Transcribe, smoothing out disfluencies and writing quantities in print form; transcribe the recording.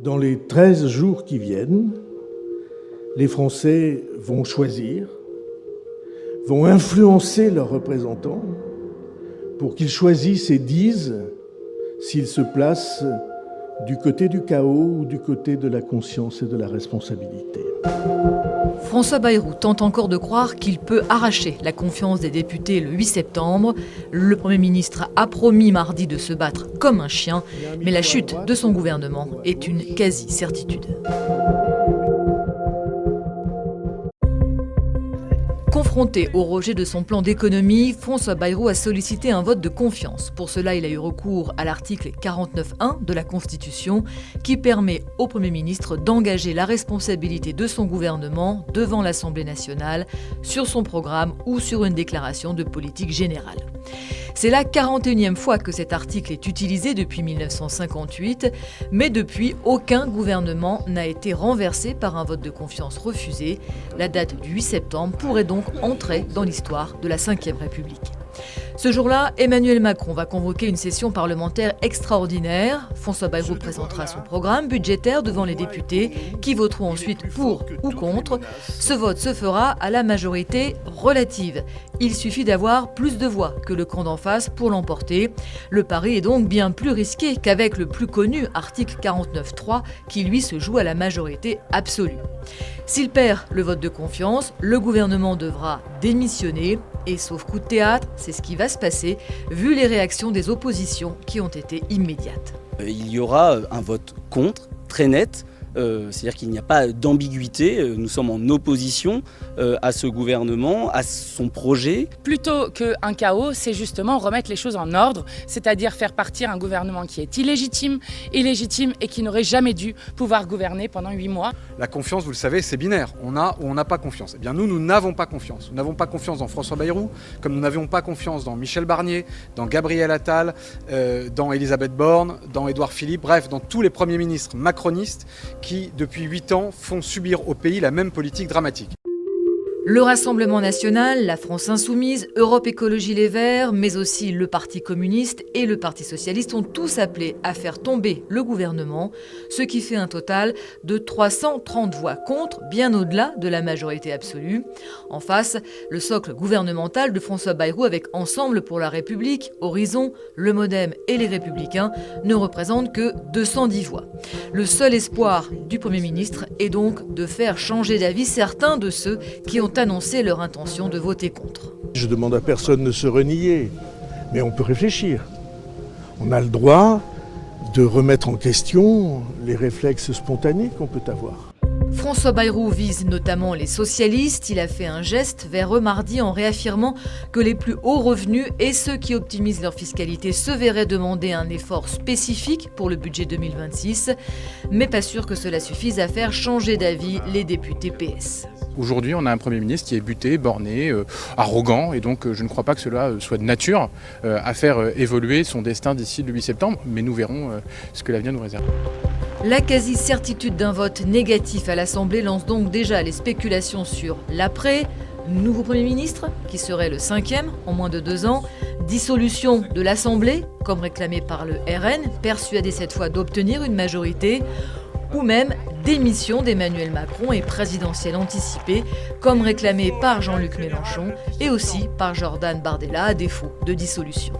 Dans les 13 jours qui viennent, les Français vont choisir, vont influencer leurs représentants pour qu'ils choisissent et disent s'ils se placent du côté du chaos ou du côté de la conscience et de la responsabilité. François Bayrou tente encore de croire qu'il peut arracher la confiance des députés le 8 septembre. Le Premier ministre a promis mardi de se battre comme un chien, mais la chute de son gouvernement est une quasi-certitude. Confronté au rejet de son plan d'économie, François Bayrou a sollicité un vote de confiance. Pour cela, il a eu recours à l'article 49.1 de la Constitution qui permet au Premier ministre d'engager la responsabilité de son gouvernement devant l'Assemblée nationale sur son programme ou sur une déclaration de politique générale. C'est la 41e fois que cet article est utilisé depuis 1958, mais depuis, aucun gouvernement n'a été renversé par un vote de confiance refusé. La date du 8 septembre pourrait donc entrer dans l'histoire de la Ve République. Ce jour-là, Emmanuel Macron va convoquer une session parlementaire extraordinaire. François Bayrou présentera son programme budgétaire devant les députés qui voteront ensuite pour ou contre. Ce vote se fera à la majorité relative. Il suffit d'avoir plus de voix que le camp d'en face pour l'emporter. Le pari est donc bien plus risqué qu'avec le plus connu article 49.3 qui lui se joue à la majorité absolue. S'il perd le vote de confiance, le gouvernement devra démissionner. Et sauf coup de théâtre, c'est ce qui va se passer, vu les réactions des oppositions qui ont été immédiates. Il y aura un vote contre, très net. C'est-à-dire qu'il n'y a pas d'ambiguïté, nous sommes en opposition à ce gouvernement, à son projet. Plutôt qu'un chaos, c'est justement remettre les choses en ordre, c'est-à-dire faire partir un gouvernement qui est illégitime et qui n'aurait jamais dû pouvoir gouverner pendant 8 mois. La confiance, vous le savez, c'est binaire. On a ou on n'a pas confiance. Eh bien nous n'avons pas confiance. Nous n'avons pas confiance dans François Bayrou, comme nous n'avions pas confiance dans Michel Barnier, dans Gabriel Attal, dans Elisabeth Borne, dans Édouard Philippe, bref, dans tous les premiers ministres macronistes qui, depuis 8 ans, font subir au pays la même politique dramatique. Le Rassemblement national, la France insoumise, Europe Écologie Les Verts, mais aussi le Parti communiste et le Parti socialiste ont tous appelé à faire tomber le gouvernement, ce qui fait un total de 330 voix contre, bien au-delà de la majorité absolue. En face, le socle gouvernemental de François Bayrou avec Ensemble pour la République, Horizon, le Modem et les Républicains ne représente que 210 voix. Le seul espoir du Premier ministre est donc de faire changer d'avis certains de ceux qui ont annoncé leur intention de voter contre. Je demande à personne de se renier, mais on peut réfléchir. On a le droit de remettre en question les réflexes spontanés qu'on peut avoir. François Bayrou vise notamment les socialistes. Il a fait un geste vers eux mardi en réaffirmant que les plus hauts revenus et ceux qui optimisent leur fiscalité se verraient demander un effort spécifique pour le budget 2026. Mais pas sûr que cela suffise à faire changer d'avis les députés PS. Aujourd'hui, on a un Premier ministre qui est buté, borné, arrogant, et donc je ne crois pas que cela soit de nature à faire évoluer son destin d'ici le 8 septembre, mais nous verrons ce que l'avenir nous réserve. La quasi-certitude d'un vote négatif à l'Assemblée lance donc déjà les spéculations sur l'après, nouveau Premier ministre, qui serait le 5e en moins de 2 ans, dissolution de l'Assemblée, comme réclamé par le RN, persuadé cette fois d'obtenir une majorité, ou même démission d'Emmanuel Macron et présidentielle anticipée, comme réclamé par Jean-Luc Mélenchon et aussi par Jordan Bardella à défaut de dissolution.